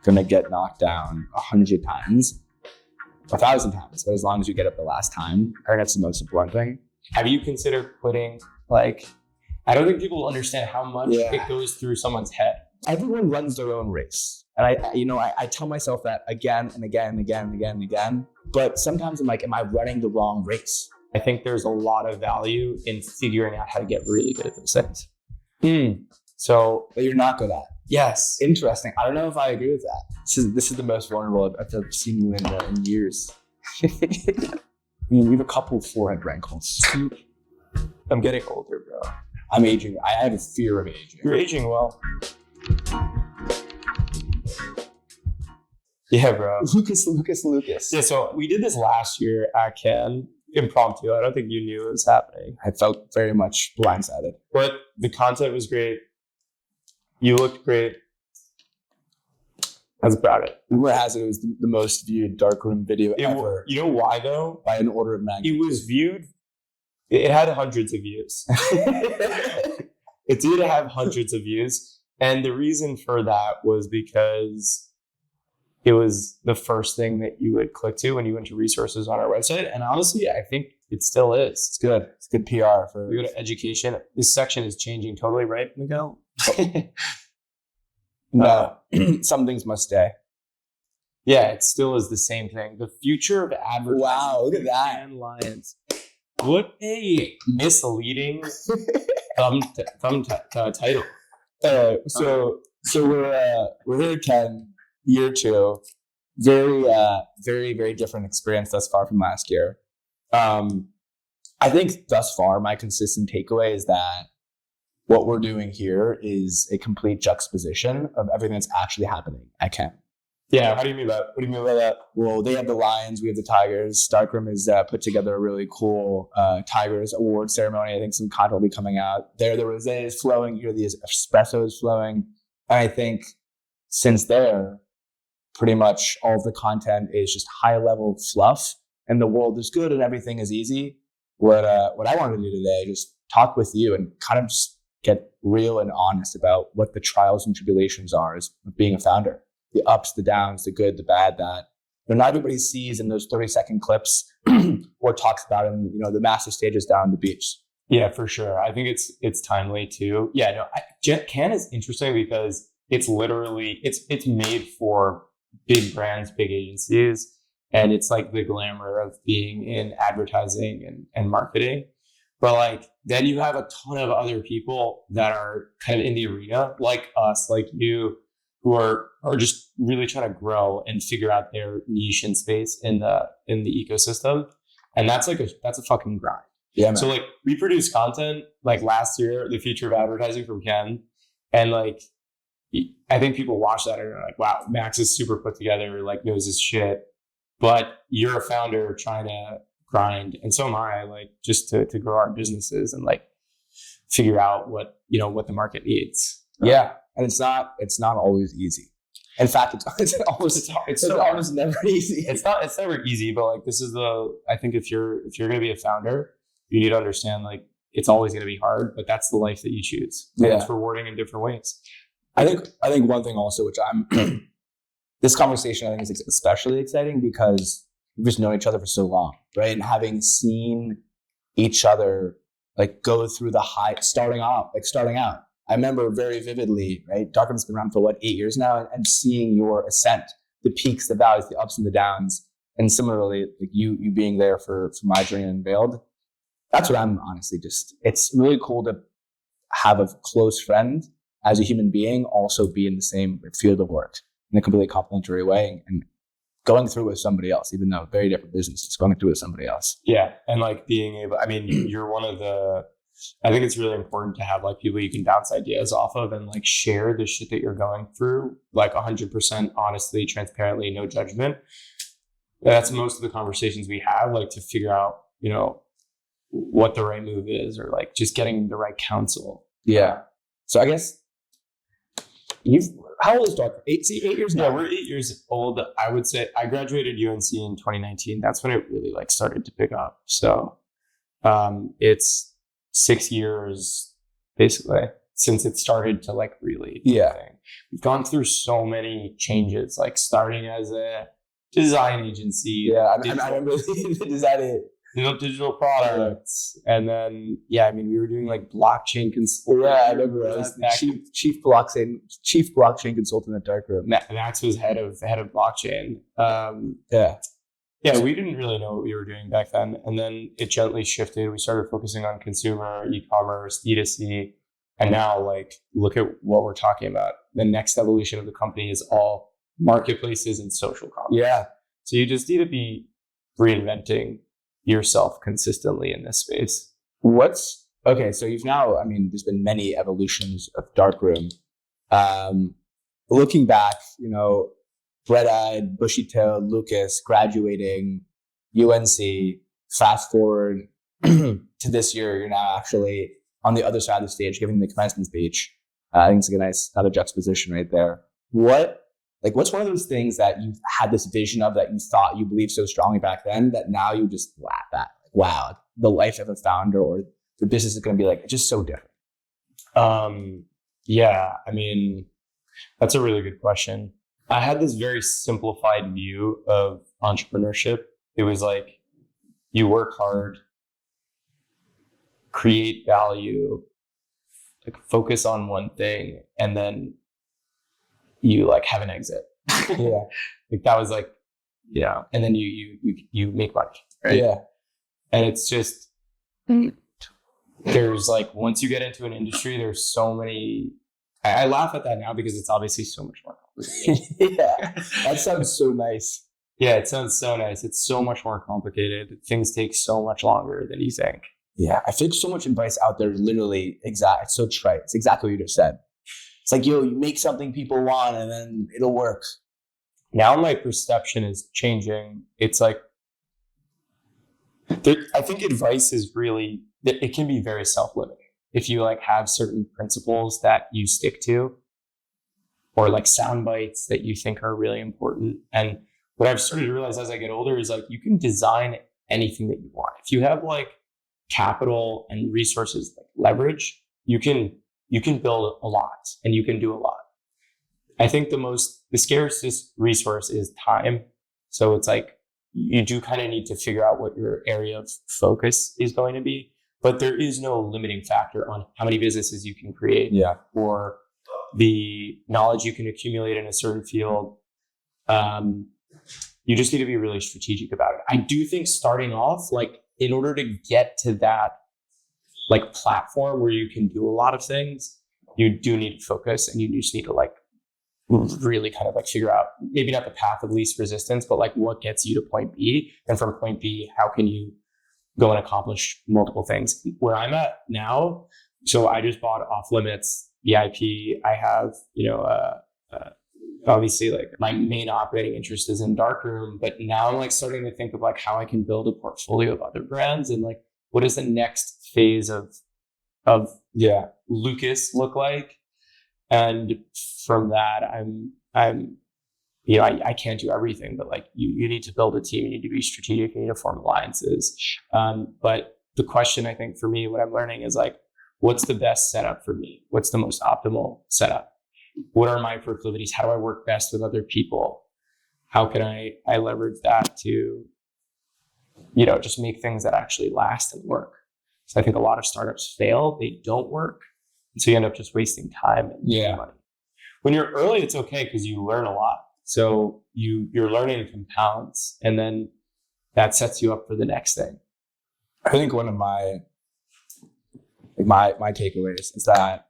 gonna get knocked down 100 times, 1,000 times, but as long as you get up the last time, I think that's the most important thing. Have you considered quitting? Like, I don't think people understand how much it goes through someone's head. Everyone runs their own race. And I tell myself that again and again and again and again and again. But sometimes I'm like, am I running the wrong race? I think there's a lot of value in figuring out how to get really good at those things. So that you're not good at. Yes. Interesting. I don't know if I agree with that. This is the most vulnerable I've seen you in years. I mean, you have a couple forehead wrinkles. I'm getting older, bro. I'm aging. I have a fear of aging. You're aging well. Yeah, bro. Lucas. Yeah, so we did this last year at Cannes, impromptu. I don't think you knew it was happening. I felt very much blindsided. But the content was great. You looked great. I was proud of it. Rumor has it was the most viewed Darkroom video ever. You know why, though? By an order of magnitude. It was viewed. It had hundreds of views. It did have hundreds of views. And the reason for that was because it was the first thing that you would click to when you went to resources on our website. And honestly, I think it still is. It's good. It's good PR for we go to education. This section is changing totally, right, Miguel? No, some things must stay. Yeah, it still is the same thing. The future of advertising. Wow, look at that. And Lions. What a misleading title. So we're here at Ken, year 2. Very, very different experience thus far from last year. I think thus far, my consistent takeaway is that what we're doing here is a complete juxtaposition of everything that's actually happening at Ken. Yeah, how do you mean that? What do you mean by that? Well, they have the Lions, we have the Tigers. Darkroom has put together a really cool Tigers award ceremony. I think some content will be coming out. The rosé is flowing, here the espresso is flowing. And I think since there, pretty much all of the content is just high-level fluff, and the world is good and everything is easy. What I wanted to do today, just talk with you and kind of just get real and honest about what the trials and tribulations are as being a founder. The ups, the downs, the good, the bad, that not everybody sees in those 30-second clips or talks about in the massive stages down on the beach. Yeah, for sure. I think it's timely too. Yeah, no, Cannes is interesting because it's literally it's made for big brands, big agencies, and it's like the glamour of being in advertising and marketing. But like then you have a ton of other people that are kind of in the arena, like us, like you, who are just really trying to grow and figure out their niche and space in the ecosystem. And that's a fucking grind. Yeah, man. So like we produced content like last year, the future of advertising from Ken. And like I think people watch that and are like, wow, Max is super put together, like knows his shit. But you're a founder trying to grind, and so am I, like just to grow our businesses and like figure out what the market needs. Yeah. And it's not always easy. In fact, it's almost never easy. It's never easy, but like this is I think if you're going to be a founder, you need to understand like it's always going to be hard, but that's the life that you choose. And it's rewarding in different ways. I think one thing also, which this conversation I think is especially exciting because we've just known each other for so long, right? And having seen each other like go through the high, starting out. I remember very vividly, right? Darkroom's been around for 8 years now, and seeing your ascent, the peaks, the valleys, the ups and the downs, and similarly, like you being there for my journey in Unveiled. That's what I'm honestly it's really cool to have a close friend as a human being also be in the same field of work in a completely complementary way and going through with somebody else, even though very different businesses, going through with somebody else. Yeah. And like being able, I mean, you're one of I think it's really important to have like people you can bounce ideas off of and like share the shit that you're going through, like 100% honestly, transparently, no judgment. That's most of the conversations we have, like to figure out, what the right move is or like just getting the right counsel. Yeah. So I guess how old is Darkroom? 8 years now? Yeah, we're 8 years old. I would say I graduated UNC in 2019. That's when it really like started to pick up. So it's 6 years basically. since it started to like really be a thing. We've gone through so many changes, like starting as a design agency. Yeah, I remember designing digital products, and then we were doing like blockchain consulting. Yeah, I remember. I was the chief blockchain consultant at Darkroom. Max was head of blockchain. We didn't really know what we were doing back then, and then it gently shifted. We started focusing on consumer, e-commerce, D2C, and now like look at what we're talking about. The next evolution of the company is all marketplaces and social commerce. Yeah, so you just need to be reinventing yourself consistently in this space. So you've now, there's been many evolutions of Darkroom. Looking back, red-eyed, bushy-tailed Lucas graduating UNC, fast forward to this year, you're now actually on the other side of the stage giving the commencement speech. I think it's like a nice other juxtaposition right there. What's one of those things that you had this vision of that you thought you believed so strongly back then that now you just laugh at? Wow, the life of a founder or the business is going to be like just so different. That's a really good question. I had this very simplified view of entrepreneurship. It was like you work hard, create value, like focus on one thing, and then you like have an exit. Yeah. Like that was like, yeah. And then you make money. Right? Yeah. And it's just, there's like, once you get into an industry, there's so many, I laugh at that now because it's obviously so much more complicated. Yeah. That sounds so nice. Yeah, it sounds so nice. It's so much more complicated. Things take so much longer than you think. Yeah. I feel like so much advice out there, literally exact. It's so trite. It's exactly what you just said. It's like, you make something people want and then it'll work. Now my perception is changing. It's like, I think advice is really, it can be very self-limiting. If you like have certain principles that you stick to, or like sound bites that you think are really important. And what I've started to realize as I get older is like, you can design anything that you want. If you have like capital and resources, like leverage, you can build a lot and you can do a lot. I think the scarcest resource is time. So it's like, you do kind of need to figure out what your area of focus is going to be, but there is no limiting factor on how many businesses you can create or the knowledge you can accumulate in a certain field. You just need to be really strategic about it. I do think starting off, like in order to get to that like platform where you can do a lot of things, you do need to focus and you just need to like really kind of like figure out maybe not the path of least resistance, but like what gets you to point B, and from point B, how can you go and accomplish multiple things. Where I'm at now, so I just bought Off Limits VIP. I have, obviously like my main operating interest is in Darkroom, but now I'm like starting to think of like how I can build a portfolio of other brands and like what does the next phase of Lucas look like? And from that, I can't do everything, but like you need to build a team, you need to be strategic, you need to form alliances. But the question I think for me, what I'm learning is like, what's the best setup for me? What's the most optimal setup? What are my proclivities? How do I work best with other people? How can I leverage that to, just make things that actually last and work? So I think a lot of startups fail, they don't work. So you end up just wasting time and money. When you're early, it's okay because you learn a lot. So your learning compounds, and then that sets you up for the next thing. I think one of my takeaways is that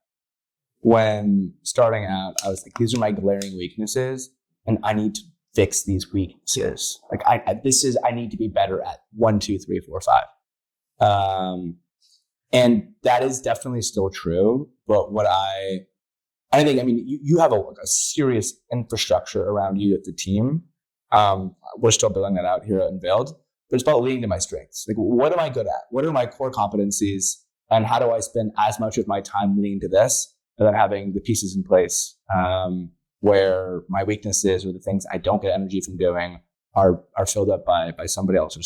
when starting out, I was like, these are my glaring weaknesses, and I need to fix these weaknesses. Like I need to be better at 1, 2, 3, 4, 5. And that is definitely still true. But what I think, you have a serious infrastructure around you at the team. We're still building that out here at Unveild, but it's about leaning to my strengths. Like, what am I good at? What are my core competencies? And how do I spend as much of my time leaning to this and then having the pieces in place where my weaknesses or the things I don't get energy from doing are filled up by somebody else or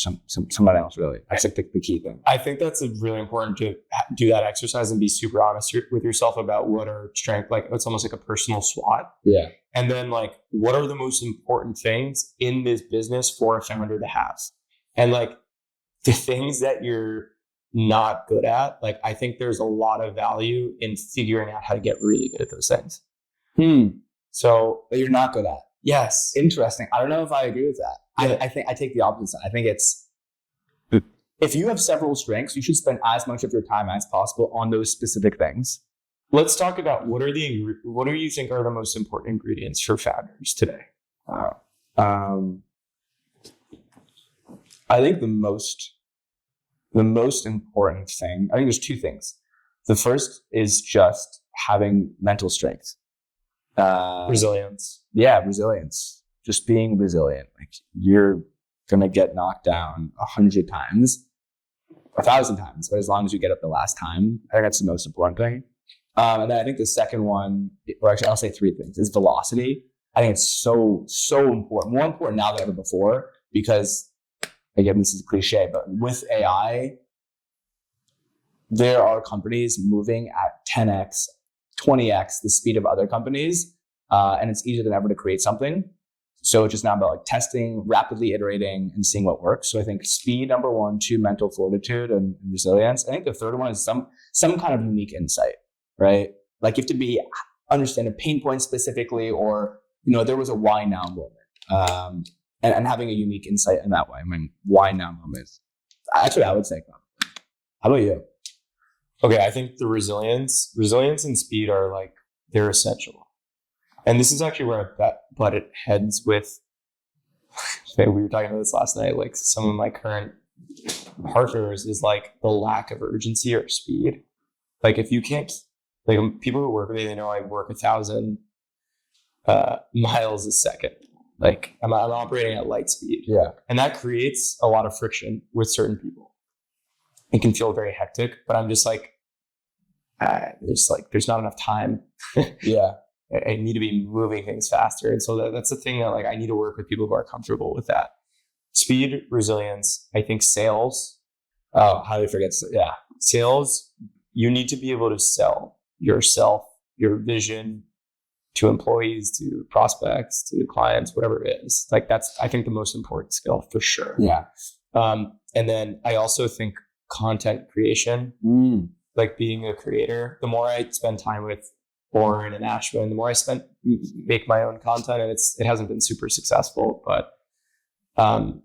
somebody else. Really, that's like the key thing. I think that's really important to do that exercise and be super honest with yourself about what are strengths. Like it's almost like a personal SWOT. Yeah. And then like, what are the most important things in this business for a founder to have? And like the things that you're not good at, like I think there's a lot of value in figuring out how to get really good at those things. So that you're not good at. Yes. Interesting. I don't know if I agree with that. Yeah. I think I take the opposite side. I think it's, if you have several strengths, you should spend as much of your time as possible on those specific things. Let's talk about what do you think are the most important ingredients for founders today? I think the most important thing, I think there's two things. The first is just having mental strength. Resilience. Yeah, resilience. Just being resilient. Like you're gonna get knocked down 100 times, 1,000 times, but as long as you get up the last time, I think that's the most important thing. And then I think the second one, or actually I'll say three things, is velocity. I think it's so important, more important now than ever before, because again, this is a cliche, but with AI, there are companies moving at 10x, 20x the speed of other companies, and it's easier than ever to create something. So it's just now about like testing, rapidly iterating, and seeing what works. So I think speed, number one, two, mental fortitude and resilience. I think the third one is some kind of unique insight, right? Like you have to understand a pain point specifically, or there was a why now moment, and having a unique insight in that way. I mean, why now moment. Actually, I would say. How about you? Okay, I think the resilience and speed are like, they're essential. And this is actually where I butt it heads with, we were talking about this last night, like some of my current partners is like the lack of urgency or speed. Like if you can't, like people who work with me, they know I work 1,000 miles a second. Like I'm operating at light speed. Yeah. And that creates a lot of friction with certain people. It can feel very hectic, but I'm just like, there's not enough time. Yeah. I need to be moving things faster. And so that's the thing that like, I need to work with people who are comfortable with that. Speed, resilience, I think sales. Oh, how do you forget? Yeah. Sales, you need to be able to sell yourself, your vision to employees, to prospects, to clients, whatever it is. Like that's, I think, the most important skill for sure. Yeah. And then I also think content creation, like being a creator, the more I spend time with Oren and Ashwin, the more I make my own content, and it hasn't been super successful, but I'm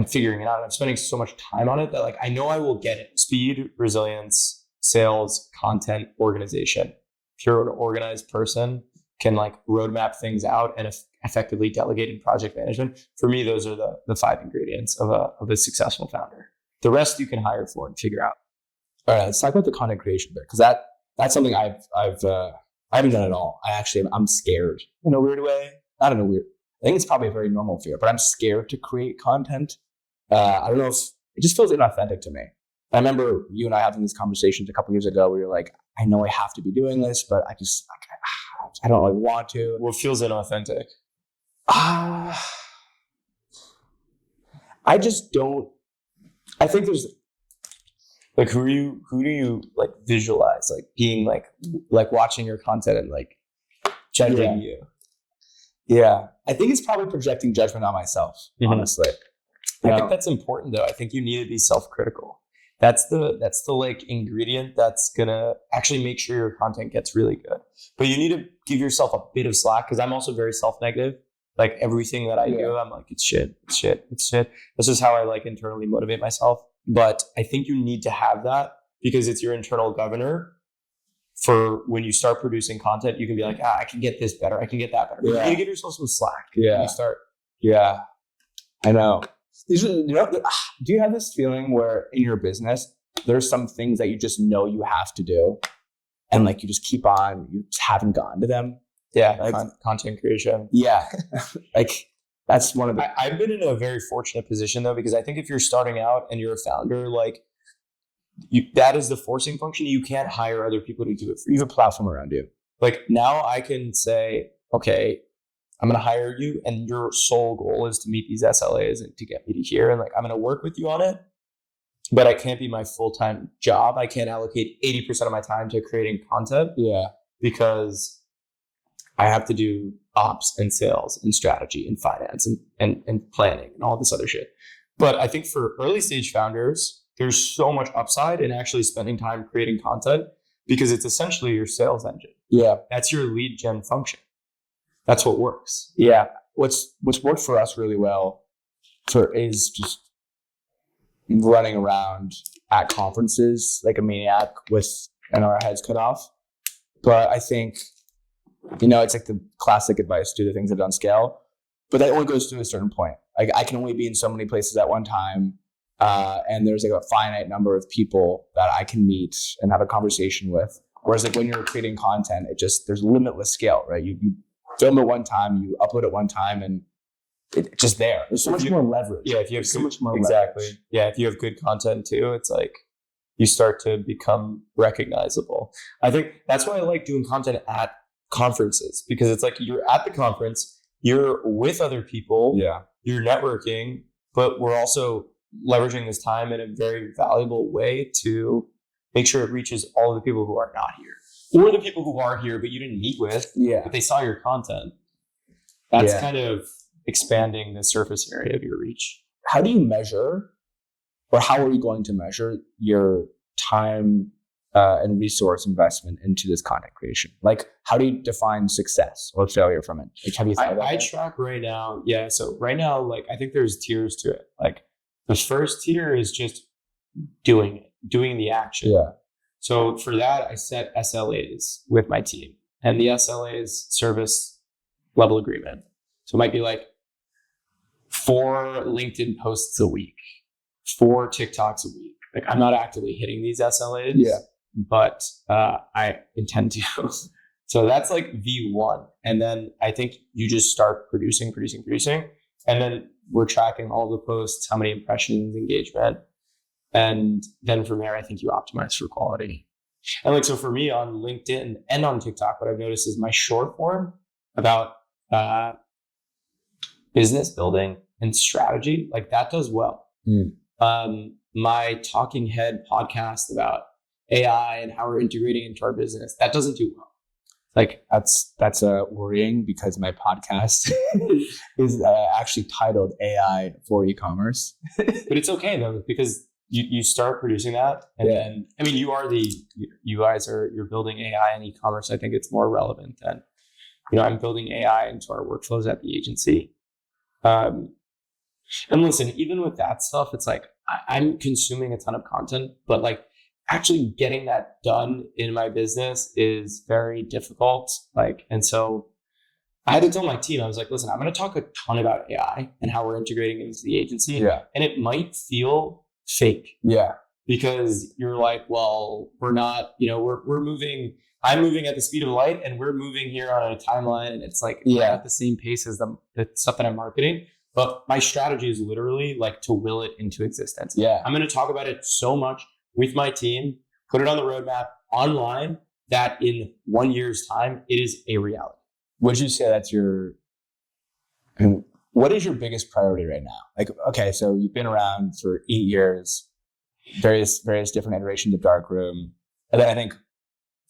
figuring it out. I'm spending so much time on it that like I know I will get it. Speed, resilience, sales, content, organization. If you're an organized person, can like roadmap things out and effectively delegate in project management. For me, those are the 5 ingredients of a successful founder. The rest you can hire for and figure out. All right, let's talk about the content creation bit, because that's something I haven't done at all. I'm scared in a weird way. Not in a weird. I think it's probably a very normal fear, but I'm scared to create content. I don't know if it just feels inauthentic to me. I remember you and I having these conversations a couple of years ago where you're like, I know I have to be doing this, but I don't really want to. What feels inauthentic? I just don't. I think there's like who do you like visualize like being like watching your content and like judging you? Yeah, I think it's probably projecting judgment on myself. Honestly, I think that's important though. I think you need to be self-critical. That's the like ingredient that's gonna actually make sure your content gets really good. But you need to give yourself a bit of slack, because I'm also very self-negative. Like everything that I do, I'm like, it's shit. This is how I like internally motivate myself. But I think you need to have that, because it's your internal governor for when you start producing content. You can be like, I can get this better. I can get that better. Yeah. You need to give yourself some slack. Yeah. You start. Yeah, I know. Do you have this feeling where in your business, there's some things that you just know you have to do, and like you just keep on, you just haven't gotten to them? Yeah, like, content creation. Yeah, like that's one of the. I've been in a very fortunate position though, because I think if you're starting out and you're a founder, like that is the forcing function. You can't hire other people to do it for you. You have a platform around you. Like now I can say, okay, I'm going to hire you and your sole goal is to meet these SLAs and to get me to here. And like, I'm going to work with you on it, but it can't be my full-time job. I can't allocate 80% of my time to creating content. Yeah. Because I have to do ops and sales and strategy and finance and planning and all this other shit. But I think for early stage founders, there's so much upside in actually spending time creating content because it's essentially your sales engine. Yeah. That's your lead gen function. That's what works. Yeah. What's worked for us really well is just running around at conferences like a maniac and our heads cut off. But I think, it's like the classic advice, do the things that don't scale. But that only goes to a certain point. Like I can only be in so many places at one time. And there's like a finite number of people that I can meet and have a conversation with. Whereas like when you're creating content, there's limitless scale, right? You film it one time, you upload it one time, and it's just there. There's so much more leverage. Yeah, if you have so much more exactly. leverage. Yeah, if you have good content too, it's like you start to become recognizable. I think that's why I like doing content at conferences because it's like you're at the conference, you're with other people, you're networking, but we're also leveraging this time in a very valuable way to make sure it reaches all of the people who are not here or the people who are here but you didn't meet with, but they saw your content. That's kind of expanding the surface area of your reach. How do you measure, or how are you going to measure your time and resource investment into this content creation? Like, how do you define success or failure from it? Like, have you thought about I that? track right now. Yeah. So right now, like, I think there's tiers to it. Like the first tier is just doing the action. Yeah. So for that, I set SLAs with my team, and the SLAs service level agreement. So it might be like 4 LinkedIn posts a week, 4 TikToks a week. Like I'm not actively hitting these SLAs, but I intend to. So that's like V1. And then I think you just start producing. And then we're tracking all the posts, how many impressions, engagement. And then from there, I think you optimize for quality. And like, so for me on LinkedIn and on TikTok, what I've noticed is my short form about business building and strategy, like that does well. My talking head podcast about AI and how we're integrating into our business, that doesn't do well. Like that's worrying because my podcast is actually titled AI for e-commerce. But it's okay though, because you start producing that, and then I mean you're building AI and e-commerce. I think it's more relevant than I'm building AI into our workflows at the agency. And listen, even with that stuff, it's like I'm consuming a ton of content, but like actually getting that done in my business is very difficult. Like, and so I had to tell my team, I was like, listen, I'm going to talk a ton about AI and how we're integrating it into the agency. And it might feel fake. Because you're like, well, we're not, we're moving. I'm moving at the speed of light and we're moving here on a timeline. And it's like, not at the same pace as the stuff that I'm marketing. But my strategy is literally like to will it into existence. I'm going to talk about it so much with my team, put it on the roadmap online that in 1 year's time, it is a reality. Would you say that's what is your biggest priority right now? Like, okay, so you've been around for 8 years, various different iterations of Darkroom. And then I think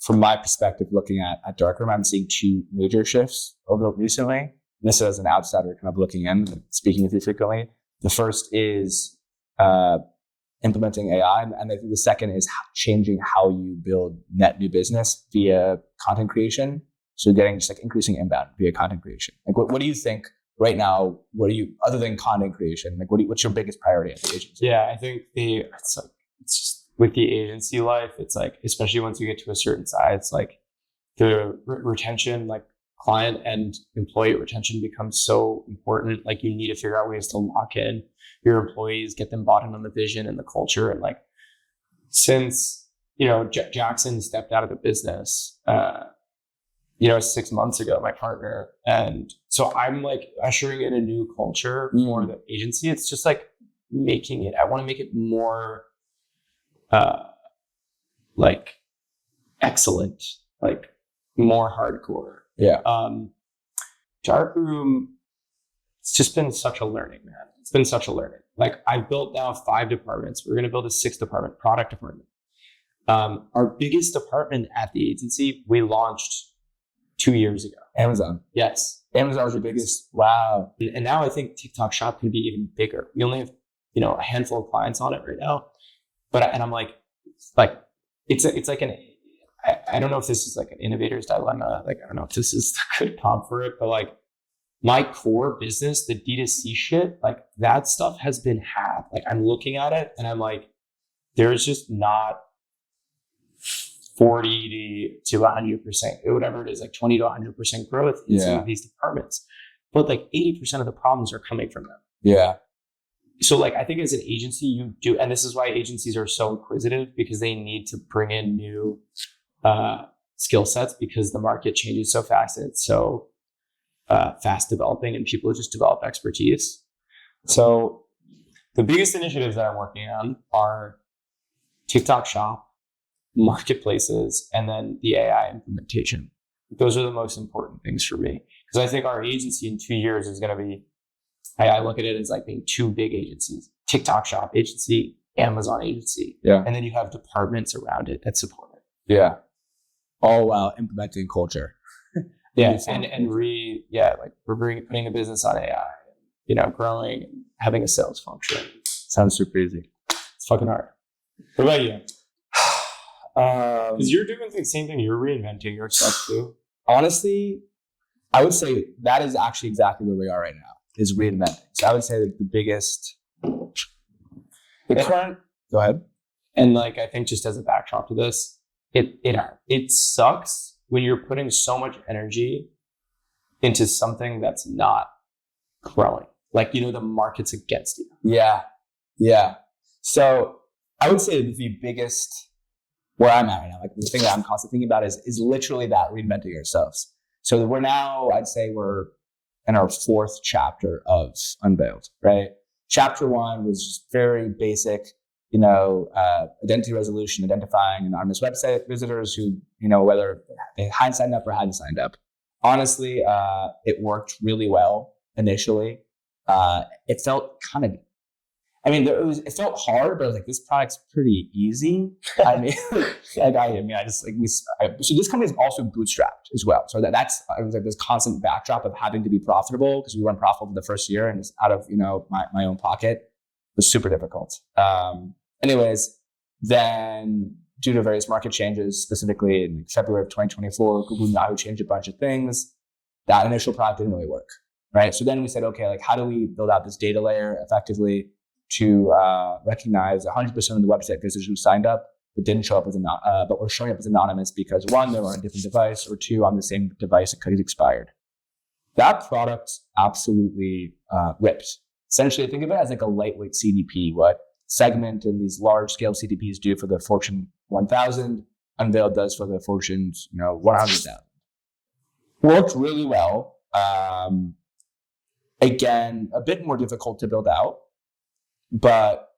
from my perspective, looking at Darkroom, I'm seeing 2 major shifts over recently. And this is as an outsider kind of looking in, speaking with you frequently. The first is implementing AI. And I think the second is changing how you build net new business via content creation. So getting just like increasing inbound via content creation. Like what do you think right now? Other than content creation, like what's your biggest priority at the agency? Yeah, I think it's just with the agency life, it's like, especially once you get to a certain size, like the retention, like client and employee retention becomes so important. Like you need to figure out ways to lock in your employees, get them bought in on the vision and the culture. And like, since, Jackson stepped out of the business, 6 months ago, my partner. And so I'm like ushering in a new culture for the agency. It's just like I want to make it more like excellent, like more hardcore. Darkroom, it's just been such a learning, man. It's been such a learning. Like I've built now 5 departments. We're going to build a 6th department, product department. Our biggest department at the agency, we launched 2 years ago. Amazon. Yes. Amazon was your biggest. Wow. And now I think TikTok Shop could be even bigger. We only have, a handful of clients on it right now. And I'm like, it's like I don't know if this is like an innovator's dilemma. Like, I don't know if this is the good prompt for it, but like my core business, the D2C shit, like that stuff has been halved. Like I'm looking at it and I'm like, there's just not 40 to 100%, whatever it is, like 20 to 100% growth in some of these departments. But like 80% of the problems are coming from them. Yeah. So like, I think as an agency, you do, and this is why agencies are so inquisitive, because they need to bring in new skill sets, because the market changes so fast and it's so fast developing and people just develop expertise. So the biggest initiatives that I'm working on are TikTok Shop, marketplaces, and then the AI implementation. Those are the most important things for me, because I think our agency in 2 years is going to be, I look at it as like being 2 big agencies: TikTok Shop agency, Amazon agency. Yeah. And then you have departments around it that support it. Yeah. All while implementing culture. Yeah. Like we're putting the business on AI, growing, having a sales function. Sounds super easy. It's fucking hard. What about you? Because you're doing the same thing. You're reinventing your stuff too. Honestly, I would say that is actually exactly where we are right now, is reinventing. So I would say that go ahead. And like, I think just as a backdrop to this, it sucks when you're putting so much energy into something that's not growing. Like, the market's against you. Yeah. Yeah. So I would say the biggest, where I'm at right now, like the thing that I'm constantly thinking about is literally that, reinventing ourselves. So I'd say we're in our 4th chapter of Unveiled, right? Chapter 1 was just very basic, identity resolution, identifying anonymous website visitors who, whether they had signed up or hadn't signed up. Honestly, it worked really well initially. It felt it felt hard, but I was like, this product's pretty easy. So this company is also bootstrapped as well. So I was like this constant backdrop of having to be profitable, because we weren't profitable for the first year, and it's out of, my own pocket. It was super difficult. Anyways, then due to various market changes, specifically in February of 2024, Google now changed a bunch of things. That initial product didn't really work, right? So then we said, okay, like how do we build out this data layer effectively to recognize 100% of the website visitors who signed up but didn't show up but were showing up as anonymous because 1, they were on a different device, or 2, on the same device it could have expired. That product absolutely ripped. Essentially, think of it as like a lightweight CDP. What Segment and these large-scale CDPs do for the Fortune 1000, Unveild does for the Fortune 100,000. Worked really well. Again, a bit more difficult to build out, but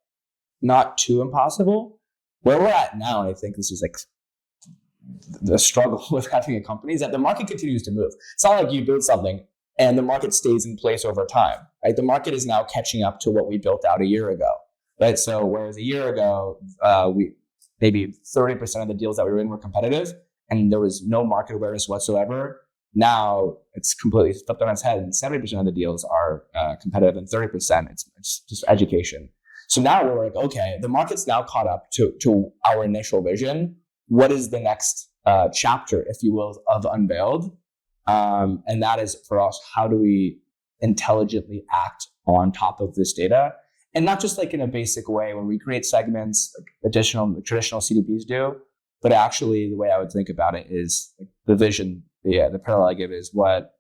not too impossible. Where we're at now, and I think this is like the struggle with having a company, is that the market continues to move. It's not like you build something and the market stays in place over time, right? The market is now catching up to what we built out a year ago, right? So whereas a year ago, maybe 30% of the deals that we were in were competitive and there was no market awareness whatsoever, now it's completely flipped on its head, and 70% of the deals are competitive and 30% it's just education. So now we're like, okay, the market's now caught up to our initial vision. What is the next chapter, if you will, of Unveiled? And that is for us, how do we intelligently act on top of this data? And not just like in a basic way where we create segments like traditional CDPs do, but actually the way I would think about it is like the vision. The parallel I give is what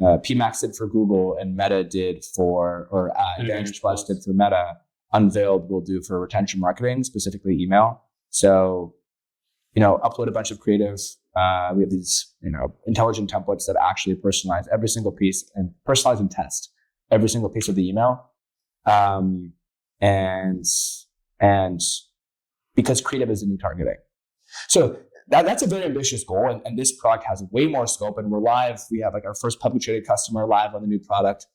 PMax did for Google and Meta did or Advantage Plus did for Meta. Unveiled will do for retention marketing, specifically email. So, upload a bunch of creative. We have these, intelligent templates that actually personalize every single piece and personalize and test every single piece of the email. And because creative is the new targeting. So that's a very ambitious goal. And this product has way more scope, and we're live. We have like our first publicly traded customer live on the new product,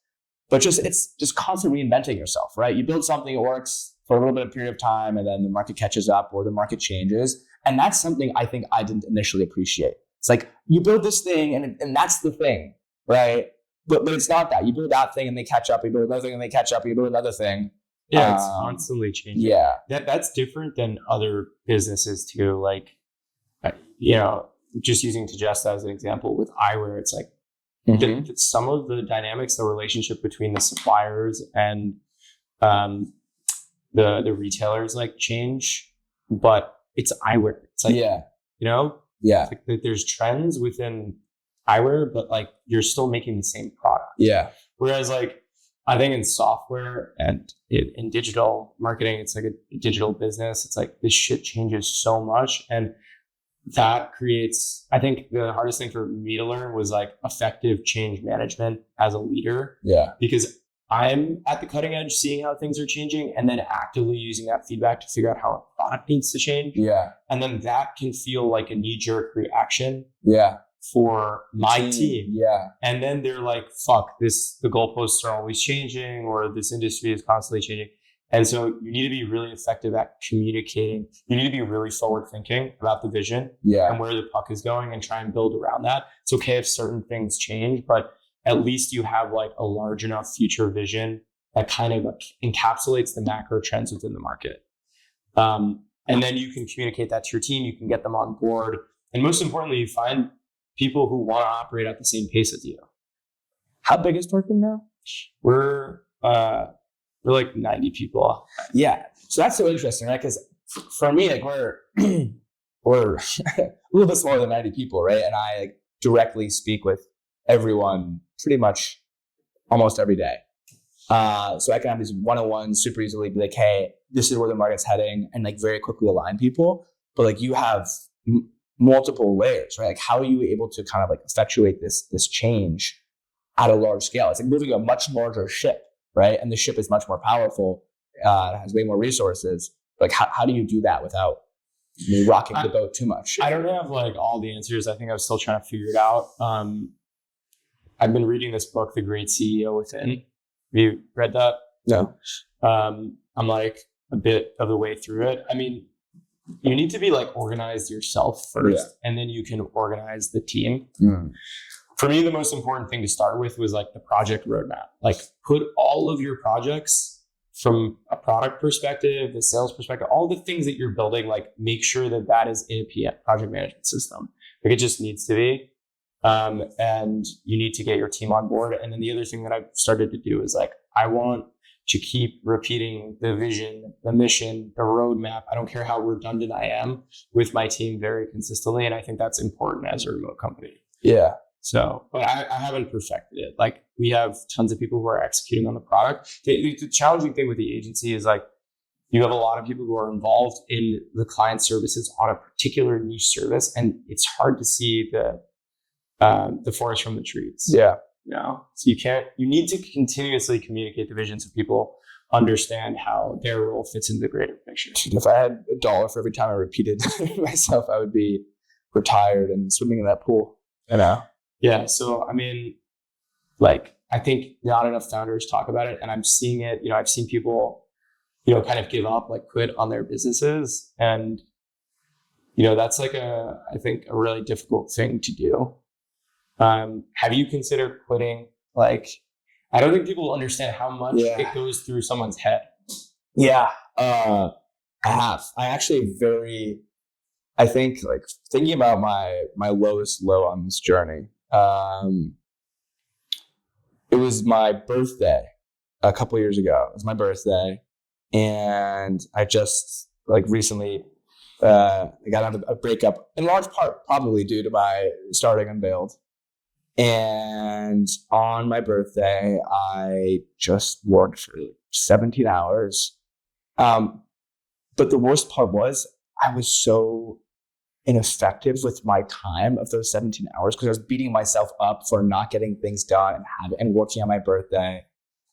but it's just constantly reinventing yourself, right? You build something, it works for a little bit of period of time, and then the market catches up or the market changes. And that's something I think I didn't initially appreciate. It's like you build this thing and that's the thing, right? But it's not that. You build that thing and they catch up. You build another thing and they catch up. You build another thing. Yeah, it's constantly changing. Yeah. That's different than other businesses too. Like, you know, just using Tagesta as an example with eyewear, it's like some of the dynamics, the relationship between the suppliers and the retailers like change, but it's eyewear. It's like, you know, it's like there's trends within eyewear, but like you're still making the same product. Yeah. Whereas like, I think in software and in digital marketing, it's like a digital business. It's like this shit changes so much. And that creates, I think the hardest thing for me to learn was like effective change management as a leader. Yeah. Because I'm at the cutting edge, seeing how things are changing and then actively using that feedback to figure out how a product needs to change. Yeah. And then that can feel like a knee-jerk reaction. Yeah. For my team. Yeah. And then they're like, fuck, the goalposts are always changing, or this industry is constantly changing. And so you need to be really effective at communicating. You need to be really forward thinking about the vision and where the puck is going and try and build around that. It's okay if certain things change, but at least you have like a large enough future vision that kind of encapsulates the macro trends within the market. And then you can communicate that to your team. You can get them on board. And most importantly, you find people who want to operate at the same pace as you. How big is Darkroom now? We're like 90 people. Yeah. So that's so interesting, right? Because for me, like we're a little bit smaller than 90 people, right? And I like, directly speak with everyone pretty much almost every day. So I can have these one-on-ones super easily, be like, hey, this is where the market's heading, and like very quickly align people. But like you have multiple layers, right? Like how are you able to kind of like effectuate this change at a large scale? It's like moving a much larger ship, right? And the ship is much more powerful, has way more resources. Like how do you do that without rocking the boat too much? I don't have like all the answers. I think I'm still trying to figure it out. I've been reading this book, The Great CEO Within. Have you read that? No. I'm like a bit of the way through it. I mean, you need to be like organized yourself first, and then you can organize the team. For me, the most important thing to start with was like the project roadmap. Like put all of your projects from a product perspective, the sales perspective, all the things that you're building, like make sure that is in a project management system. Like it just needs to be. And you need to get your team on board. And then the other thing that I've started to do is like, I want to keep repeating the vision, the mission, the roadmap. I don't care how redundant I am with my team very consistently. And I think that's important as a remote company. Yeah. So, but I haven't perfected it. Like we have tons of people who are executing on the product. The challenging thing with the agency is like, you have a lot of people who are involved in the client services on a particular niche service. And it's hard to see the forest from the trees. Yeah. You know, so you need to continuously communicate the vision so people understand how their role fits into the greater picture. If I had $1 for every time I repeated myself, I would be retired and swimming in that pool. You know? Yeah. So, I mean, like, I think not enough founders talk about it, and I'm seeing it. You know, I've seen people, you know, kind of give up, like quit on their businesses. And, you know, that's like I think a really difficult thing to do. Have you considered quitting? Like, I don't think people understand how much it goes through someone's head. Yeah, I have. I think like thinking about my lowest low on this journey. It was my birthday a couple years ago. It was my birthday, and I just like recently I got out of a breakup, in large part probably due to my starting Unveild. And on my birthday, I just worked for 17 hours. But the worst part was I was so ineffective with my time of those 17 hours because I was beating myself up for not getting things done and working on my birthday.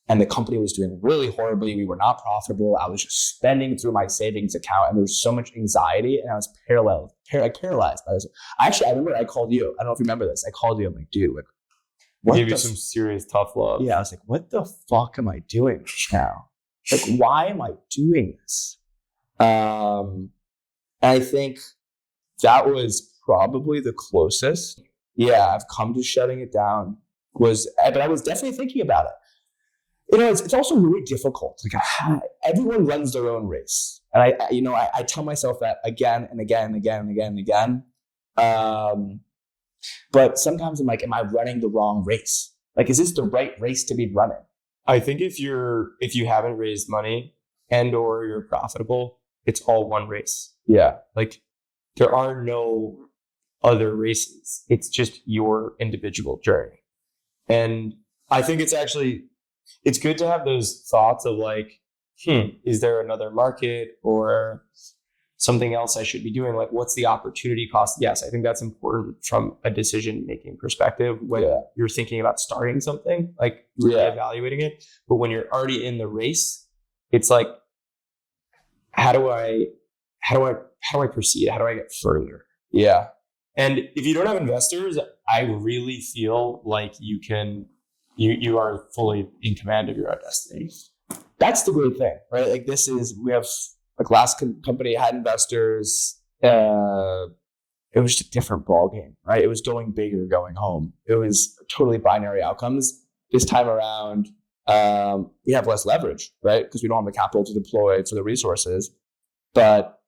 and the company was doing really horribly. We were not profitable. I was just spending through my savings account, and there was so much anxiety, and I was paralyzed by this. I remember I called you. I don't know if you remember this. I called you. I'm like, dude, like, what? Gave you some serious tough love. Yeah, I was like, what the fuck am I doing now? Like, why am I doing this? And I think that was probably the closest. Yeah, I've come to shutting it down. But I was definitely thinking about it. It's also really difficult. Like, everyone runs their own race, and I tell myself that again and again and again and again and again. But sometimes I'm like, am I running the wrong race? Like, is this the right race to be running? I think if you haven't raised money and or you're profitable, it's all one race. Yeah. Like, there are no other races. It's just your individual journey. And I think it's good to have those thoughts of like, is there another market or something else I should be doing? Like, what's the opportunity cost? Yes, I think that's important from a decision-making perspective when you're thinking about starting something, like really evaluating it. But when you're already in the race, it's like, how do I proceed? How do I get further? Yeah. And if you don't have investors, I really feel like you are fully in command of your own destiny. That's the great thing, right? Like, we have, like, last company had investors. It was just a different ballgame, right? It was going big or going home. It was totally binary outcomes. This time around, we have less leverage, right? Because we don't have the capital to deploy for the resources, but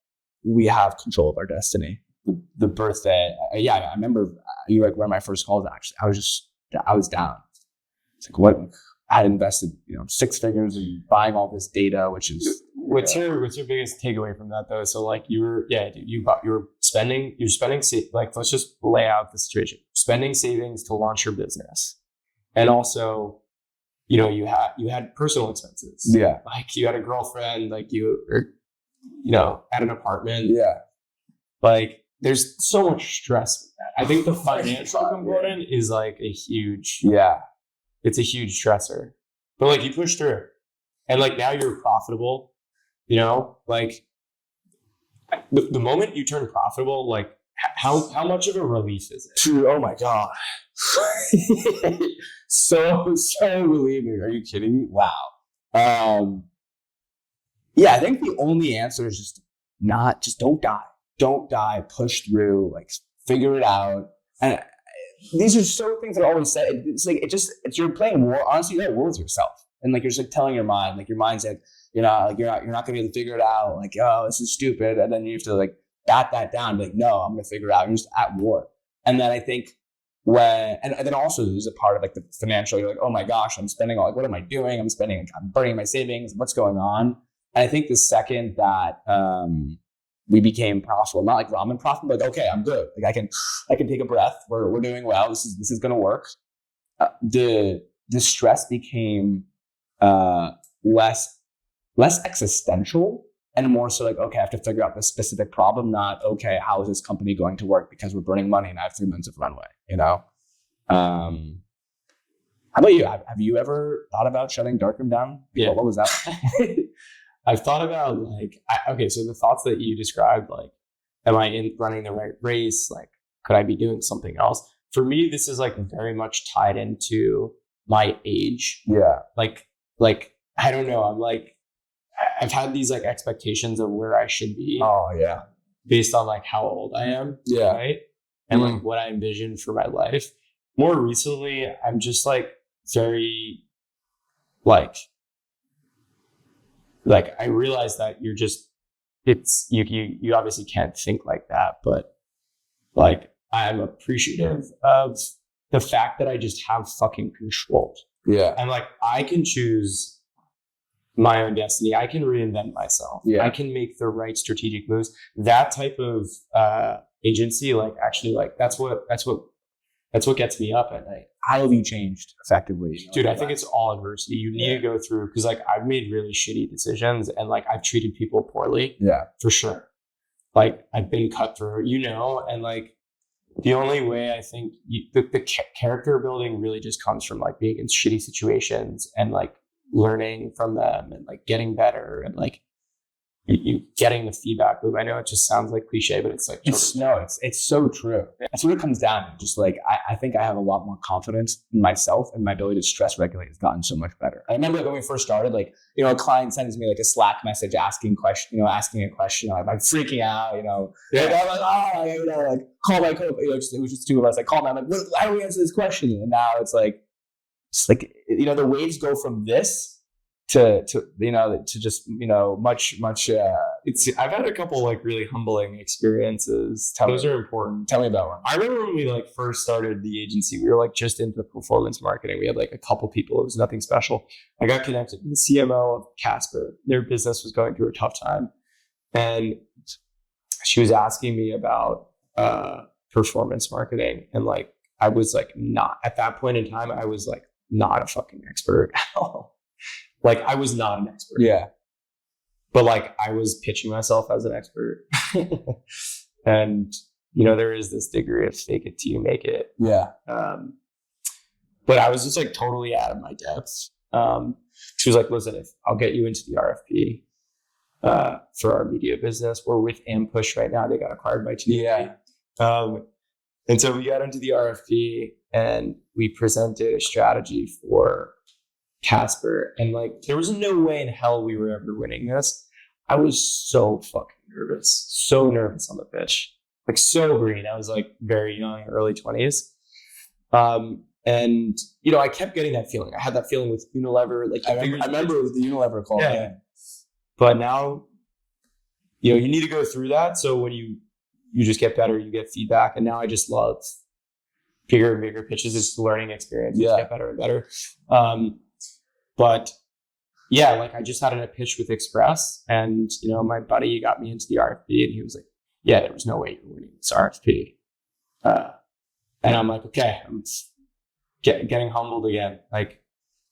we have control of our destiny. The birthday, I remember you were like one of my first calls. Actually, I was down. It's like, what? I had invested, 6 figures in buying all this data, which is what's your biggest takeaway from that though? So like you're spending, like, let's just lay out the situation. Spending savings to launch your business, and also, you had personal expenses. Yeah, like you had a girlfriend, like you had an apartment. Yeah, like there's so much stress with that. I think the financial component is like a huge. It's a huge stressor, but like you push through, and like now you're profitable, like the moment you turn profitable, like how much of a relief is it? Dude, oh my God. so relieving. Are you kidding me? Wow. I think the only answer is just don't die, push through, like figure it out. And these are so things that are always said. It's like, you're playing war. Honestly, you're at war with yourself. And like, you're just like telling your mind, like your mind's like, you're not going to be able to figure it out. Like, oh, this is stupid. And then you have to like bat that down. Like, no, I'm going to figure it out. You're just at war. And then I think and then also there's a part of like the financial, you're like, oh my gosh, I'm spending all, like, what am I doing? I'm burning my savings. What's going on? And I think the second that, we became profitable, not like ramen profitable, but okay, I'm good. Like I can take a breath. We're doing well. This is going to work. The stress became less existential and more so like, okay, I have to figure out this specific problem. Not okay, how is this company going to work because we're burning money and I have 3 months of runway. How about you? Have you ever thought about shutting Darkroom down? Yeah. What was that? I've thought about so the thoughts that you described, like, am I running the right race? Like, could I be doing something else? For me, this is like very much tied into my age. Yeah. Like, I don't know. I'm like, I've had these like expectations of where I should be. Oh yeah. Based on like how old I am. Yeah. Right. And like what I envision for my life. More recently, I'm just like very like I realize that you obviously can't think like that, but like I'm appreciative of the fact that I just have fucking control. Yeah. And like I can choose my own destiny. I can reinvent myself. Yeah. I can make the right strategic moves. That type of agency, like actually like that's what gets me up at night. How have you changed effectively? Dude, I think it's all adversity. You need to go through, because like I've made really shitty decisions and like I've treated people poorly. Yeah. For sure. Like I've been cut through, and like the only way I think the character building really just comes from like being in shitty situations and like learning from them and like getting better and like you getting the feedback loop. I know it just sounds like cliche, but it's like it's so true. That's what it comes down to. Just like I think I have a lot more confidence in myself, and my ability to stress regulate has gotten so much better. I remember when we first started, like, you know, a client sends me like a Slack message asking a question. Like, I'm freaking out, you know. Yeah. Like, I'm like, you know, like call my co. You know, it was just two of us. I called them. I'm like, how do we answer this question? And now it's like, you know, the waves go from this to you know, to just, you know, much I've had a couple like really humbling experiences. Those are important. Tell me about one. I remember when we like first started the agency, we were like just into performance marketing. We had like a couple people. It was nothing special. I got connected to the CMO of Casper. Their business was going through a tough time, and she was asking me about performance marketing, and like I was like not at that point in time. I was like not a fucking expert at all. Like I was not an expert. Yeah. But like I was pitching myself as an expert. And you know, there is this degree of fake it till you make it. Yeah. But I was just like totally out of my depths. She was like, listen, if I'll get you into the RFP for our media business. We're with Ampush right now. They got acquired by TV. Yeah. And so we got into the RFP and we presented a strategy for Casper, and like there was no way in hell we were ever winning this. I was so fucking nervous on the pitch, like so green. I was like very young, early 20s. And you know, I kept getting that feeling. I had that feeling with Unilever. Like I remember it was the Unilever call. Yeah. But now, you know, you need to go through that. So when you just get better, you get feedback. And now I just love bigger and bigger pitches. It's a learning experience. You get better and better. But yeah, like I just had a pitch with Express, and you know, my buddy got me into the RFP, and he was like, "Yeah, there was no way you're winning this RFP." And I'm like, "Okay, I'm getting humbled again. Like,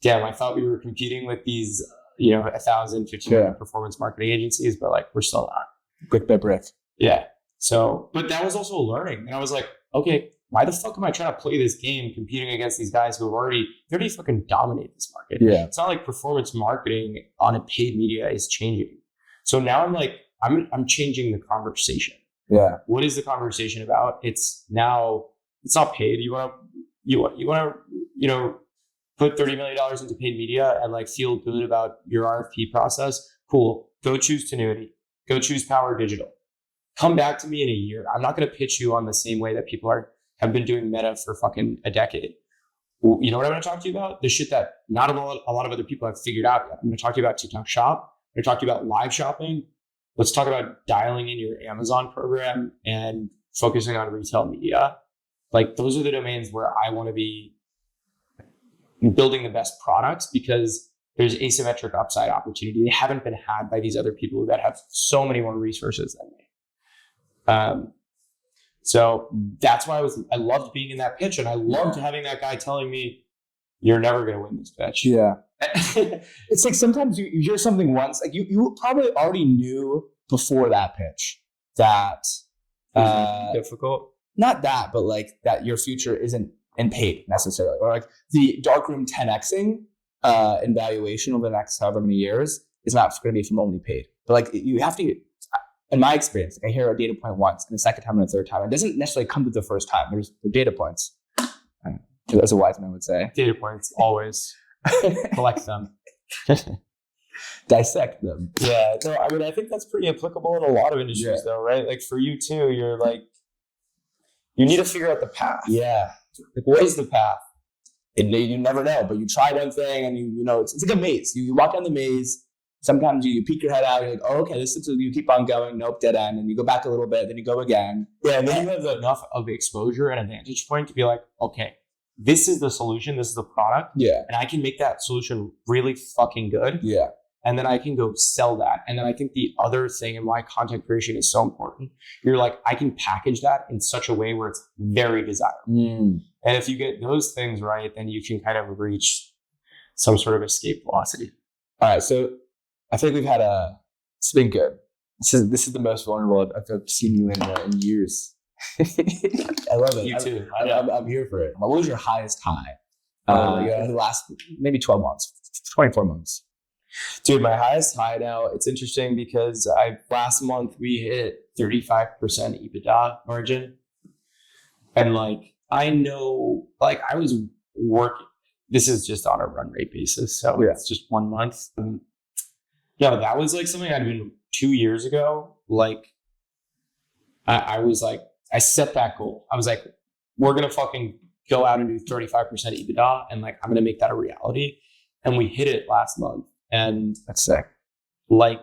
damn, I thought we were competing with these, you know, 1,000, 1,500 performance marketing agencies, but like we're still not." Brick by brick. Yeah. So, but that was also learning, and I was like, okay, why the fuck am I trying to play this game competing against these guys who have already fucking dominate this market? Yeah. It's not like performance marketing on a paid media is changing. So now I'm like, I'm changing the conversation. Yeah. What is the conversation about? It's not paid. You want to, you know, put $30 million into paid media and like feel good about your RFP process. Cool. Go choose Tenuity. Go choose Power Digital. Come back to me in a year. I'm not going to pitch you on the same way that people have been doing Meta for fucking a decade. You know what I'm going to talk to you about? The shit that not a lot of other people have figured out yet. I'm going to talk to you about TikTok Shop. I'm going to talk to you about live shopping. Let's talk about dialing in your Amazon program and focusing on retail media. Like those are the domains where I want to be building the best products, because there's asymmetric upside opportunity. They haven't been had by these other people that have so many more resources than me. So that's why I loved being in that pitch, and I loved having that guy telling me, "You're never going to win this pitch." Yeah. It's like sometimes you hear something once, like you probably already knew before that pitch that difficult. Not that, but like that your future isn't in paid necessarily, or like the Darkroom 10xing in valuation over the next however many years is not going to be from only paid. But like you have to. In my experience, I hear a data point once, and the second time, and the third time. It doesn't necessarily come to the first time. There's data points, as a wise man would say. Data points, always collect them, dissect them. Yeah. So I mean, I think that's pretty applicable in a lot of industries, though, right? Like for you too, you're like, you need to figure out the path. Yeah. Like, what is the path? You never know, but you try one thing, and you know it's like a maze. You walk down the maze. Sometimes you peek your head out, you're like, oh, okay, this is, you keep on going, nope, dead end. And you go back a little bit, then you go again. Yeah, and then you have enough of exposure and a vantage point to be like, okay, this is the solution, this is the product. Yeah. And I can make that solution really fucking good. Yeah. And then I can go sell that. And then I think the other thing and why content creation is so important, you're like, I can package that in such a way where it's very desirable. And if you get those things right, then you can kind of reach some sort of escape velocity. All right, so I think it's been good. This is the most vulnerable I've seen you in years. I love it. You too. I'm here for it. What was your highest high? The last maybe 12 months, 24 months. Dude, my highest high now, it's interesting because last month we hit 35% EBITDA margin. And like, I know, like I was working, this is just on a run rate basis. So it's just 1 month. That was like something I'd been 2 years ago. Like I was like, I set that goal. I was like, we're going to fucking go out and do 35% EBITDA. And like, I'm going to make that a reality. And we hit it last month. And that's sick. Like,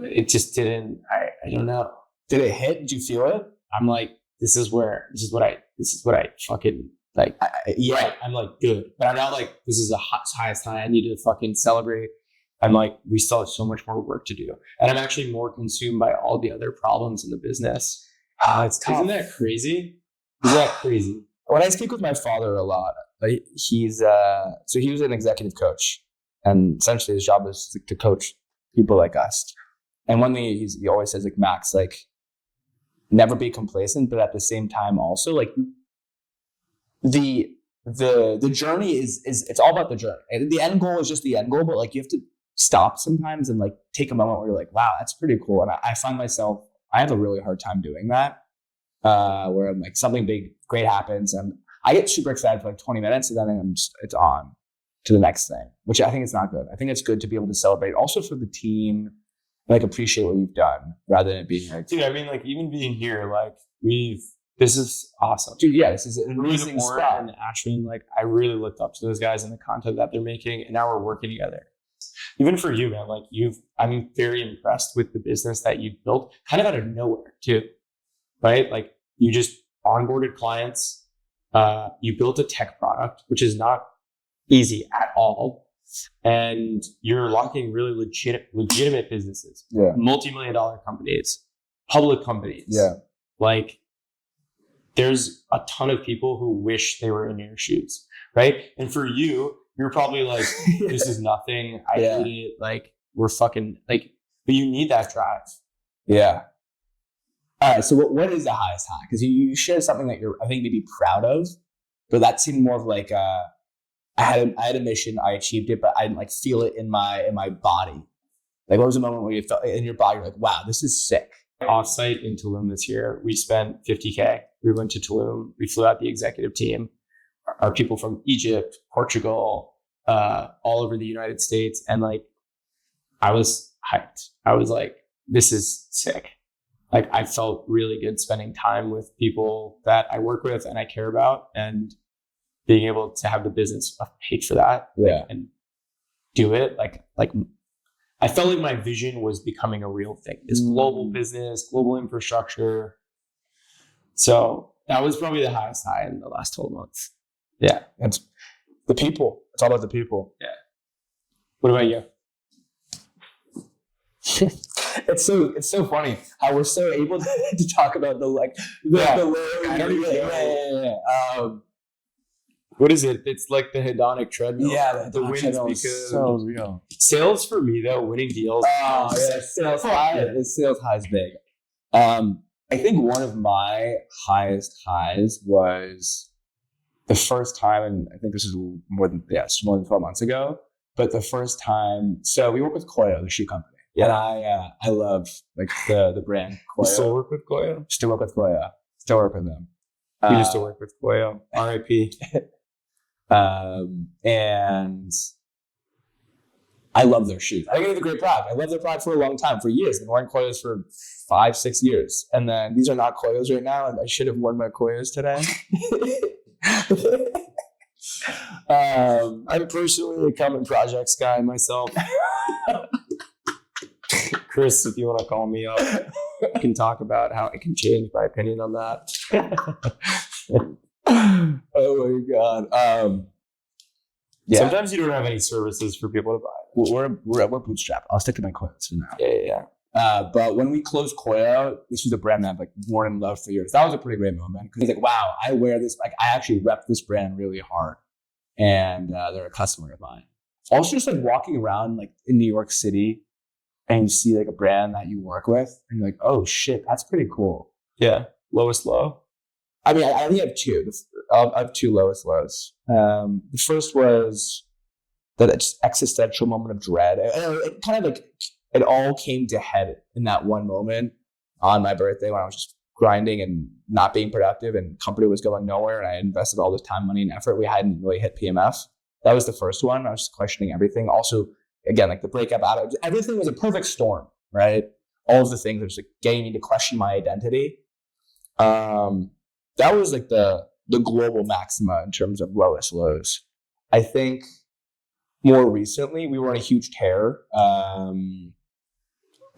it just didn't, I don't know. Did it hit? Did you feel it? I'm like, this is what I fucking like. Right. I'm like, good. But I'm not like, this is the highest high. I need to fucking celebrate. I'm like, we still have so much more work to do. And I'm actually more consumed by all the other problems in the business. It's tough. Isn't that crazy? Isn't that crazy? When I speak with my father a lot, he's so he was an executive coach, and essentially his job is to coach people like us. And one thing he always says, like, Max, like, never be complacent, but at the same time also, like, the journey is it's all about the journey. And the end goal is just the end goal, but like you have to stop sometimes and like take a moment where you're like, wow, that's pretty cool. And I find myself, I have a really hard time doing that, where I'm like, something great happens and I get super excited for like 20 minutes and then it's on to the next thing, which I think is not good. I think it's good to be able to celebrate also for the team, like appreciate what you've done rather than it being like, dude, I mean, like even being here, like this is awesome. Dude, yeah, this is an amazing spot. And Ashwin, like I really looked up to those guys and the content that they're making, and now we're working together. Even for you, man, like I'm very impressed with the business that you've built kind of out of nowhere too, right? Like you just onboarded clients, you built a tech product, which is not easy at all. And you're locking really legitimate businesses, multi-million-dollar companies, public companies. Yeah. Like there's a ton of people who wish they were in your shoes, right? And for you, you're probably like, this is nothing. I hate it. Like we're fucking like, but you need that drive. Yeah. All right. So what is the highest high? Because you shared something that you're, I think, maybe proud of, but that seemed more of like I had a mission, I achieved it, but I didn't like feel it in my body. Like what was the moment where you felt in your body, you're like, wow, this is sick. Offsite in Tulum this year, we spent $50K. We went to Tulum. We flew out the executive team. Our people from Egypt, Portugal, all over the United States. And like, I was hyped. I was like, this is sick. Like I felt really good spending time with people that I work with and I care about, and being able to have the business paid for that and do it. Like I felt like my vision was becoming a real thing. This global business, global infrastructure. So that was probably the highest high in the last 12 months. Yeah. It's the people. It's all about the people. Yeah. What about you? It's so funny how we're so able to talk about the what is it? It's like the hedonic treadmill. Yeah, the wins because so real. Sales for me though, winning deals. Oh yeah, sales high. The sales high is big. I think one of my highest highs was the first time, and I think this is more than 12 months ago. But the first time, so we work with Koyo, the shoe company. Yeah, and I love like the brand Koyo. You still work with Koyo? Still work with Koyo. Still work with them. We used to work with Koyo. RIP. And I love their shoes. I think it's a great product. I love their product for a long time, for years. I've been wearing Koyos for 5-6 years. And then these are not Koyos right now, and I should have worn my Koyos today. I'm personally a common projects guy myself. Chris, if you want to call me up, I can talk about how I can change my opinion on that. Oh my God. Sometimes you don't have any services for people to buy. We're bootstrapped. I'll stick to my Koyos for now. Yeah. But when we closed Koyo, this was a brand that I've like worn and loved for years. That was a pretty great moment because he's like, wow, I wear this. Like I actually rep this brand really hard, and they're a customer of mine. Also, just like walking around like in New York City, and you see like a brand that you work with, and you're like, oh shit, that's pretty cool. Yeah. Lowest low. I mean, I only have two. I have two lowest lows. The first was that just existential moment of dread. It kind of like, it all came to head in that one moment on my birthday when I was just grinding and not being productive and company was going nowhere. And I invested all this time, money, and effort. We hadn't really hit PMF. That was the first one. I was just questioning everything. Also, again, like the breakup out of everything was a perfect storm, right? All of the things that was like getting me to question my identity. That was like the global maxima in terms of lowest lows. I think more recently, we were on a huge tear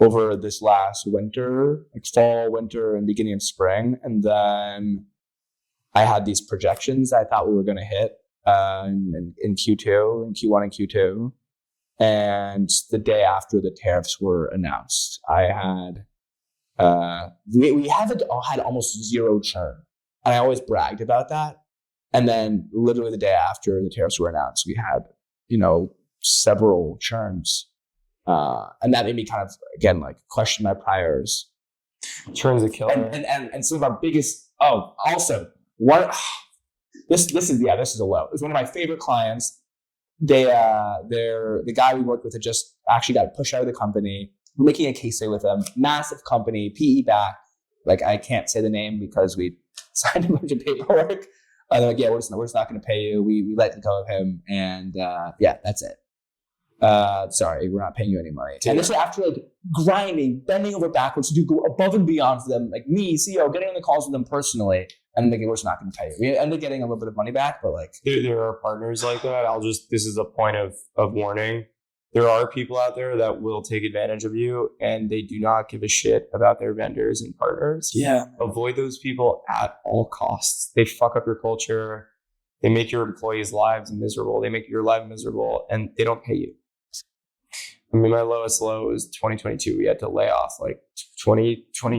over this last winter, like fall, winter, and beginning of spring. And then I had these projections I thought we were going to hit in Q2, in Q1 and Q2. And the day after the tariffs were announced, I had, we haven't had almost zero churn. And I always bragged about that. And then literally the day after the tariffs were announced, we had, several churns. And that made me kind of, again, like question my priors. Churn's a killer. And some of our biggest, also, this is a low. It's one of my favorite clients. They're the guy we worked with had just actually got pushed out of the company. We're making a case study with them. Massive company, PE back. Like, I can't say the name because we signed a bunch of paperwork. They're like, yeah, we're just not going to pay you. We let go of him, and that's it. Sorry, we're not paying you any money. And this was after like grinding, bending over backwards to go above and beyond for them, like me, CEO, getting on the calls with them personally, and thinking we're just not going to pay you. We ended up getting a little bit of money back, but like there are partners like that. This is a point of warning. There are people out there that will take advantage of you, and they do not give a shit about their vendors and partners. Yeah. Avoid those people at all costs. They fuck up your culture. They make your employees' lives miserable. They make your life miserable, and they don't pay you. I mean, my lowest low was 2022. We had to lay off like 20%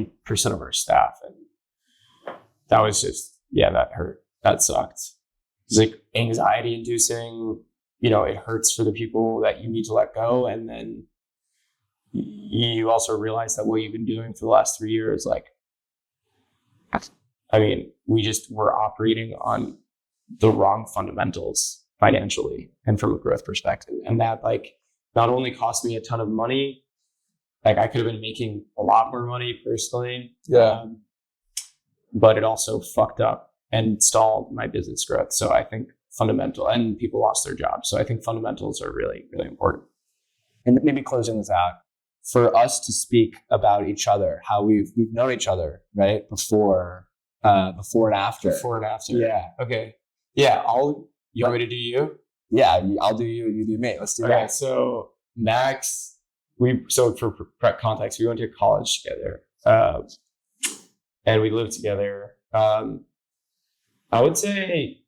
of our staff. And that was just, that hurt. That sucked. It's like anxiety inducing. It hurts for the people that you need to let go. And then you also realize that what you've been doing for the last 3 years, we just were operating on the wrong fundamentals financially and from a growth perspective. And that not only cost me a ton of money, I could have been making a lot more money personally. Yeah. But it also fucked up and stalled my business growth. So I think fundamental, and people lost their jobs. So I think fundamentals are really, really important. And maybe closing this out, for us to speak about each other, how we've known each other, right? Before and after. Before and after. Yeah. Okay. Yeah. You want me to do you? Yeah, I'll do you, you do me. Let's do that. So Max, for context, we went to college together, and we lived together. I would say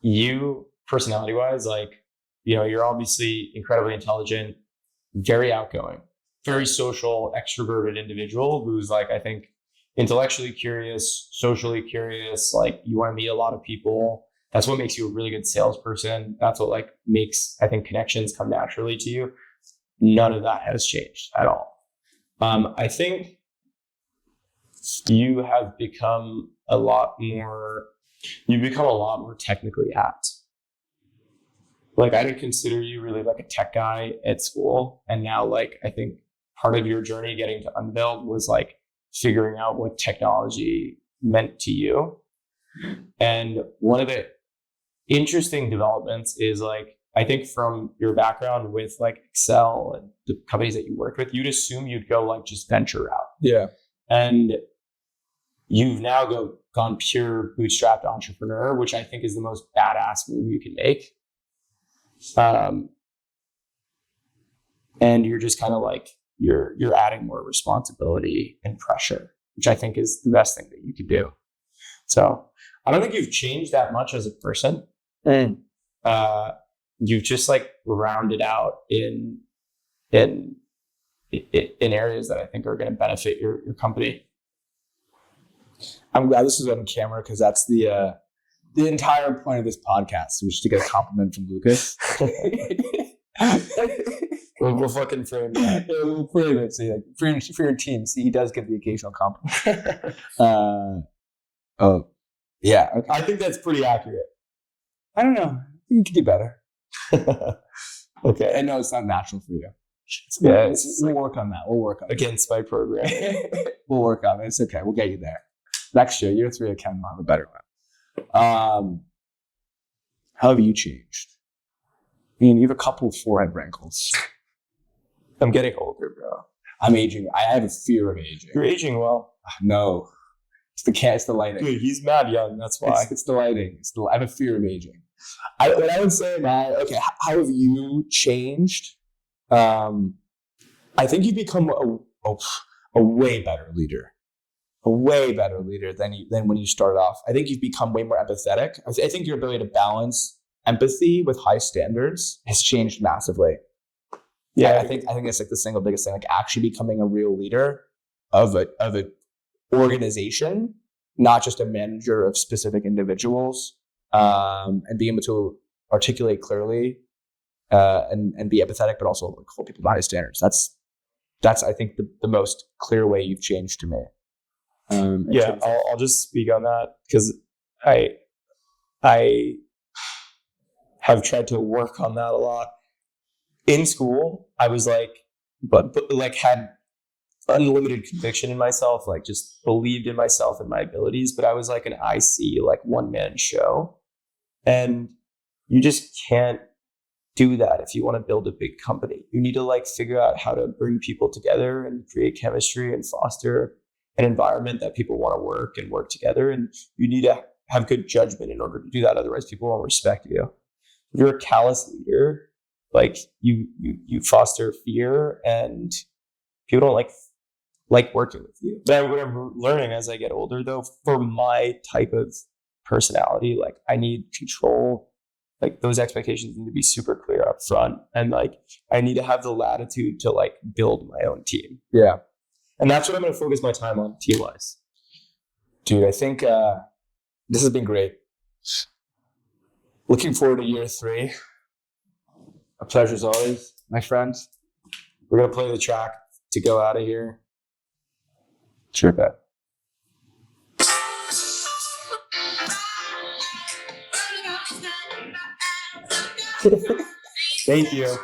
you, personality-wise, you're obviously incredibly intelligent, very outgoing, very social, extroverted individual who's I think intellectually curious, socially curious. You want to meet a lot of people. That's what makes you a really good salesperson. That's what makes, I think, connections come naturally to you. None of that has changed at all. I think you have become a lot more technically apt. I didn't consider you really a tech guy at school. And now I think part of your journey getting to Unveild was figuring out what technology meant to you. And one of the interesting developments is I think from your background with Excel and the companies that you worked with, you'd assume you'd go just venture route. Yeah. And you've now gone pure bootstrapped entrepreneur, which I think is the most badass move you can make. And you're just kind of you're adding more responsibility and pressure, which I think is the best thing that you could do. So I don't think you've changed that much as a person. You've just rounded out in areas that I think are going to benefit your company. I'm glad this is on camera because that's the entire point of this podcast, which is to get a compliment from Lucas. We'll fucking frame that. We'll frame it. So for your team, see, he does get the occasional compliment. Yeah. Okay. I think that's pretty accurate. I don't know. You could do better. Okay. I know it's not natural for you. We'll work on that. We'll work on against my program. We'll work on it. It's okay. We'll get you there. Next year, year 3 of Ken will have a better one. How have you changed? I mean, you have a couple of forehead wrinkles. I'm getting older, bro. I'm aging. I have a fear of aging. You're aging well. No. It's the lighting. Dude, he's mad young. That's why. It's the lighting. I have a fear of aging. What I would say, Matt, okay, how have you changed? I think you've become a way better leader. A way better leader than when you started off. I think you've become way more empathetic. I think your ability to balance empathy with high standards has changed massively. Yeah, I think that's like the single biggest thing. Like actually becoming a real leader of a organization, not just a manager of specific individuals, and being able to articulate clearly and be empathetic, but also like, hold people to high standards. That's I think the most clear way you've changed to me. I'll just speak on that because I have tried to work on that a lot. In school, I was like, but like had unlimited conviction in myself, like just believed in myself and my abilities. But I was like an IC, like one man show. And you just can't do that if you want to build a big company. You need to like figure out how to bring people together and create chemistry and foster an environment that people want to work and work together. And you need to have good judgment in order to do that. Otherwise, people won't respect you. If you're a callous leader, like you foster fear and people don't like working with you. But what I'm learning as I get older though, for my type of personality, like I need control. Like those expectations need to be super clear up front. And like I need to have the latitude to like build my own team. Yeah. And that's what I'm going to focus my time on team-wise. Dude, I think this has been great. Looking forward to year 3. A pleasure as always, my friends. We're going to play the track to go out of here. Sure bet. Thank you.